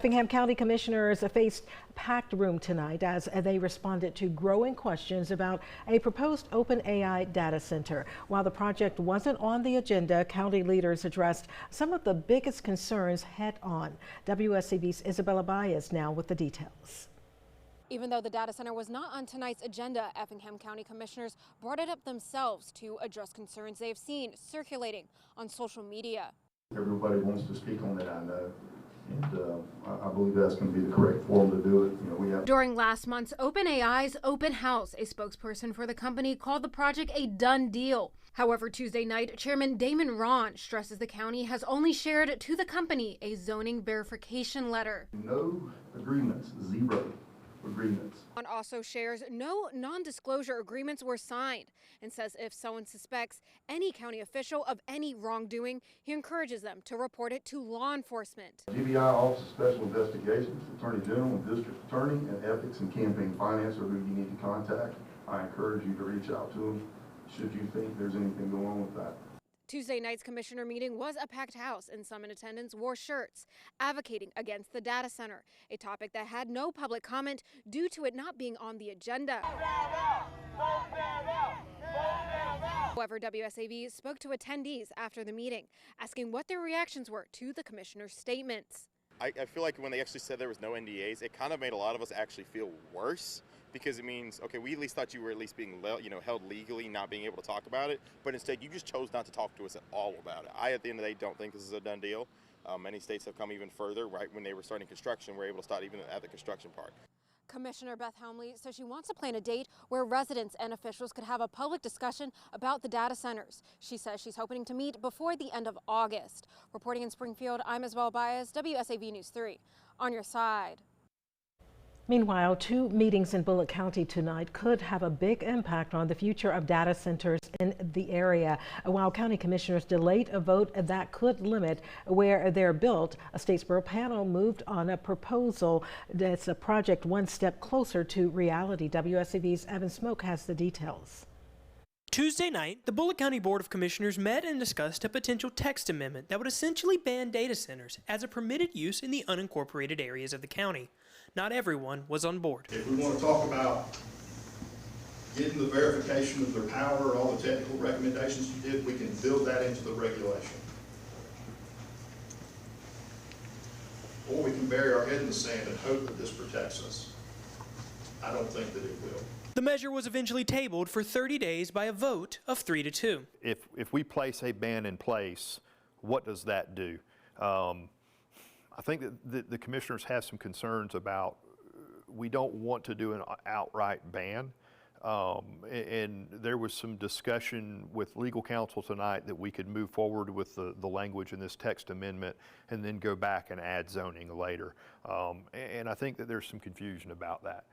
Effingham County commissioners faced a packed room tonight as they responded to growing questions about a proposed OpenAI data center. While the project wasn't on the agenda, county leaders addressed some of the biggest concerns head on. WSAV's Isabella Baez now with the details. Even though the data center was not on tonight's agenda, Effingham County commissioners brought it up themselves to address concerns they have seen circulating on social media. Everybody wants to speak on it, I know, and I believe that's going to be the correct forum to do it. During last month's OpenAI's open house, a spokesperson for the company called the project a done deal. However, Tuesday night, Chairman Damon Ron stresses the county has only shared to the company a zoning verification letter. No agreements, zero agreements. Ron also shares no non-disclosure agreements were signed and says if someone suspects any county official of any wrongdoing, he encourages them to report it to law enforcement. GBI Office of Special Investigations, Attorney General and District Attorney, and Ethics and Campaign Finance are who you need to contact. I encourage you to reach out to them should you think there's anything going on with that. Tuesday night's commissioner meeting was a packed house, and some in attendance wore shirts advocating against the data center, a topic that had no public comment due to it not being on the agenda. However, WSAV spoke to attendees after the meeting, asking what their reactions were to the commissioner's statements. I feel like when they actually said there was no NDAs, it kind of made a lot of us actually feel worse, because it means, okay, we at least thought you were at least being held legally, not being able to talk about it, but instead you just chose not to talk to us at all about it. I, at the end of the day, don't think this is a done deal. Many states have come even further. Right when they were starting construction, we're able to start even at the construction part. Commissioner Beth Helmley says she wants to plan a date where residents and officials could have a public discussion about the data centers. She says she's hoping to meet before the end of August. Reporting in Springfield, I'm Isabella Baez, WSAV News 3. On your side. Meanwhile, two meetings in Bullock County tonight could have a big impact on the future of data centers in the area. While county commissioners delayed a vote that could limit where they're built, a Statesboro panel moved on a proposal that's a project one step closer to reality. WSAV's Evan Smoke has the details. Tuesday night, the Bullock County Board of Commissioners met and discussed a potential text amendment that would essentially ban data centers as a permitted use in the unincorporated areas of the county. Not everyone was on board. If we want to talk about getting the verification of their power, all the technical recommendations you did, we can build that into the regulation. Or we can bury our head in the sand and hope that this protects us. I don't think that it will. The measure was eventually tabled for 30 days by a vote of 3-2. If we place a ban in place, what does that do? I think that the commissioners have some concerns about, we don't want to do an outright ban. And there was some discussion with legal counsel tonight that we could move forward with the language in this text amendment and then go back and add zoning later. And I think that there's some confusion about that.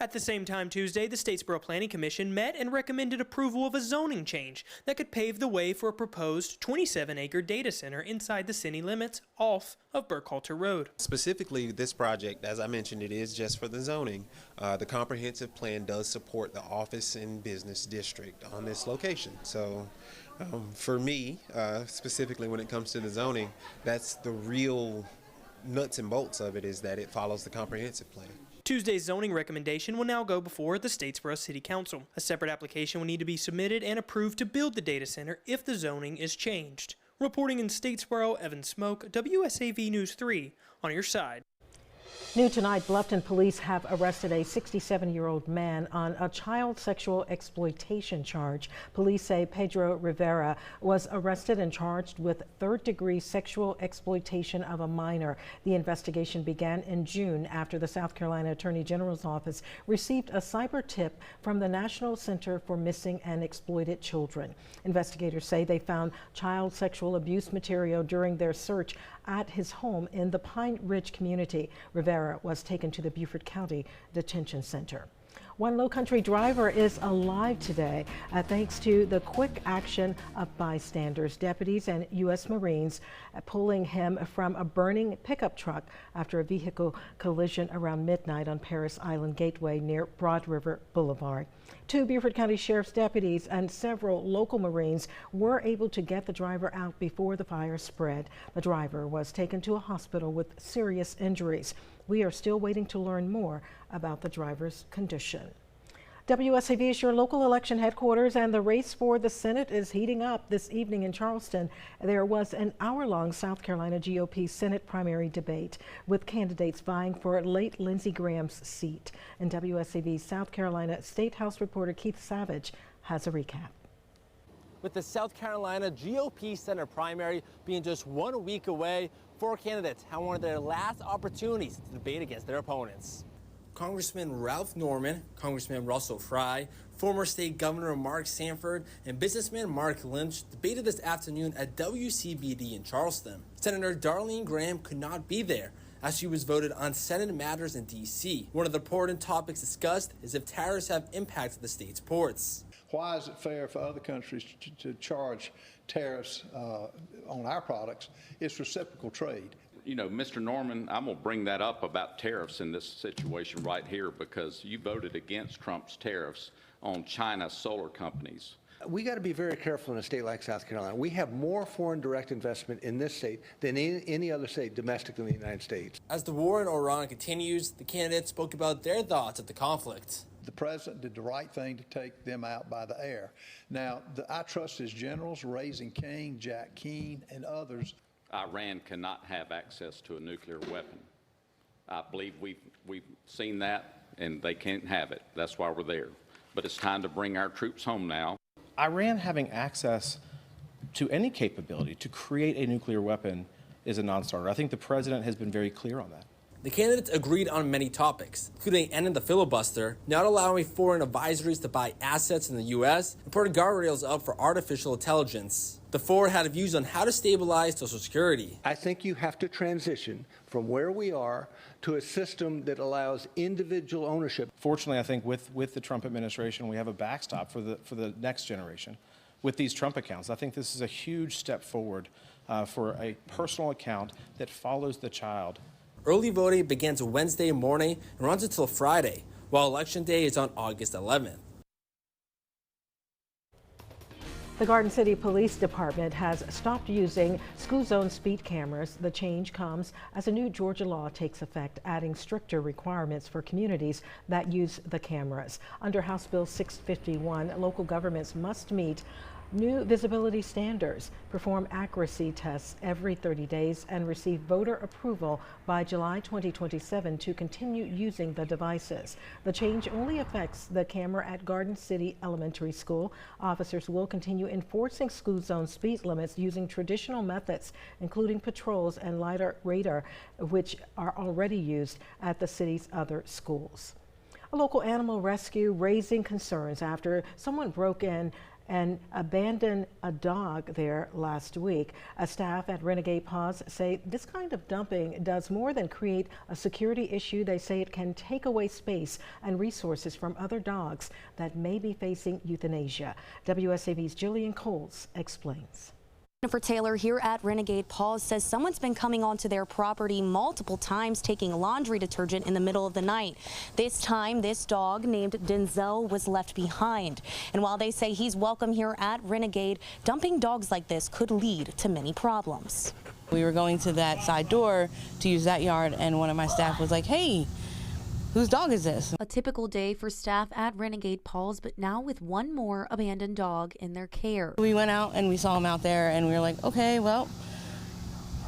At the same time Tuesday, the Statesboro Planning Commission met and recommended approval of a zoning change that could pave the way for a proposed 27-acre data center inside the city limits off of Burkhalter Road. Specifically, this project, as I mentioned, it is just for the zoning. The comprehensive plan does support the office and business district on this location. So for me, specifically when it comes to the zoning, that's the real nuts and bolts of it, is that it follows the comprehensive plan. Tuesday's zoning recommendation will now go before the Statesboro City Council. A separate application will need to be submitted and approved to build the data center if the zoning is changed. Reporting in Statesboro, Evan Smoke, WSAV News 3, on your side. New tonight, Bluffton police have arrested a 67-year-old man on a child sexual exploitation charge. Police say Pedro Rivera was arrested and charged with third-degree sexual exploitation of a minor. The investigation began in June after the South Carolina Attorney General's office received a cyber tip from the National Center for Missing and Exploited Children. Investigators say they found child sexual abuse material during their search at his home in the Pine Ridge community. Rivera was taken to the Beaufort County Detention Center. One Lowcountry driver is alive today thanks to the quick action of bystanders, deputies, and U.S. Marines pulling him from a burning pickup truck after a vehicle collision around midnight on Paris Island Gateway near Broad River Boulevard. 2 Beaufort County Sheriff's deputies and several local Marines were able to get the driver out before the fire spread. The driver was taken to a hospital with serious injuries. We are still waiting to learn more about the driver's condition. WSAV is your local election headquarters, and the race for the Senate is heating up this evening in Charleston. There was an hour-long South Carolina GOP Senate primary debate with candidates vying for late Lindsey Graham's seat. And WSAV's South Carolina State House reporter Keith Savage has a recap. With the South Carolina GOP Senate primary being just 1 week away, 4 candidates have one of their last opportunities to debate against their opponents. Congressman Ralph Norman, Congressman Russell Fry, former state governor Mark Sanford, and businessman Mark Lynch debated this afternoon at WCBD in Charleston. Senator Darlene Graham could not be there as she was voted on Senate matters in D.C. One of the important topics discussed is if tariffs have impacted the state's ports. Why is it fair for other countries to charge tariffs on our products? It's reciprocal trade. You know, Mr. Norman, I'm going to bring that up about tariffs in this situation right here because you voted against Trump's tariffs on China's solar companies. We got to be very careful in a state like South Carolina. We have more foreign direct investment in this state than any other state domestically in the United States. As the war in Iran continues, the candidates spoke about their thoughts of the conflict. The president did the right thing to take them out by the air. Now, I trust his generals, Raising King, Jack Keane, and others. Iran cannot have access to a nuclear weapon. I believe we've seen that, and they can't have it. That's why we're there. But it's time to bring our troops home now. Iran having access to any capability to create a nuclear weapon is a non-starter. I think the president has been very clear on that. The candidates agreed on many topics, including ending the filibuster, not allowing foreign advisories to buy assets in the U.S., and putting guardrails up for artificial intelligence. The 4 had views on how to stabilize Social Security. I think you have to transition from where we are to a system that allows individual ownership. Fortunately, I think with the Trump administration, we have a backstop for the next generation with these Trump accounts. I think this is a huge step forward for a personal account that follows the child. Early voting begins Wednesday morning and runs until Friday, while Election Day is on August 11th. The Garden City Police Department has stopped using school zone speed cameras. The change comes as a new Georgia law takes effect, adding stricter requirements for communities that use the cameras. Under House Bill 651, local governments must meet new visibility standards, perform accuracy tests every 30 days, and receive voter approval by July 2027 to continue using the devices. The change only affects the camera at Garden City Elementary School. Officers will continue enforcing school zone speed limits using traditional methods, including patrols and lidar radar, which are already used at the city's other schools. A local animal rescue raising concerns after someone broke in and abandoned a dog there last week. Staff at Renegade Paws say this kind of dumping does more than create a security issue. They say it can take away space and resources from other dogs that may be facing euthanasia. WSAV's Jillian Coles explains. Jennifer Taylor here at Renegade Paws says someone's been coming onto their property multiple times taking laundry detergent in the middle of the night. This time, this dog named Denzel was left behind. And while they say he's welcome here at Renegade, dumping dogs like this could lead to many problems. We were going to that side door to use that yard, and one of my staff was like, hey, whose dog is this? A typical day for staff at Renegade Paws, but now with one more abandoned dog in their care. We went out and we saw him out there and we were like, okay, well,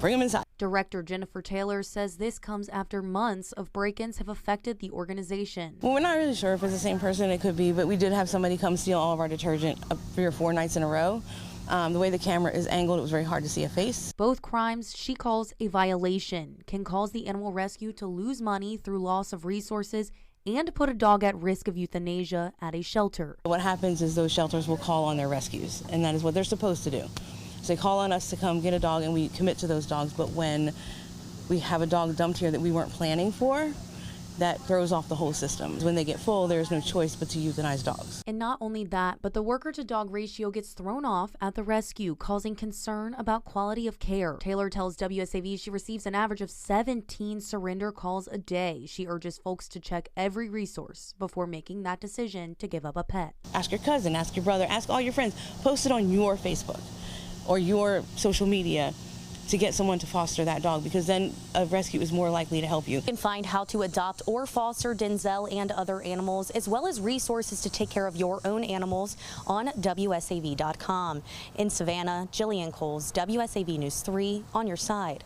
bring him inside. Director Jennifer Taylor says this comes after months of break-ins have affected the organization. Well, we're not really sure if it's the same person. It could be, but we did have somebody come steal all of our detergent 3 or 4 nights in a row. The way the camera is angled, it was very hard to see a face. Both crimes she calls a violation can cause the animal rescue to lose money through loss of resources and put a dog at risk of euthanasia at a shelter. What happens is those shelters will call on their rescues, and that is what they're supposed to do. So they call on us to come get a dog, and we commit to those dogs. But when we have a dog dumped here that we weren't planning for, that throws off the whole system. When they get full, there's no choice but to euthanize dogs. And not only that, but the worker-to-dog ratio gets thrown off at the rescue, causing concern about quality of care. Taylor tells WSAV she receives an average of 17 surrender calls a day. She urges folks to check every resource before making that decision to give up a pet. Ask your cousin, ask your brother, ask all your friends. Post it on your Facebook or your social media to get someone to foster that dog, because then a rescue is more likely to help you. You can find how to adopt or foster Denzel and other animals, as well as resources to take care of your own animals on WSAV.com. In Savannah, Jillian Coles, WSAV News 3, on your side.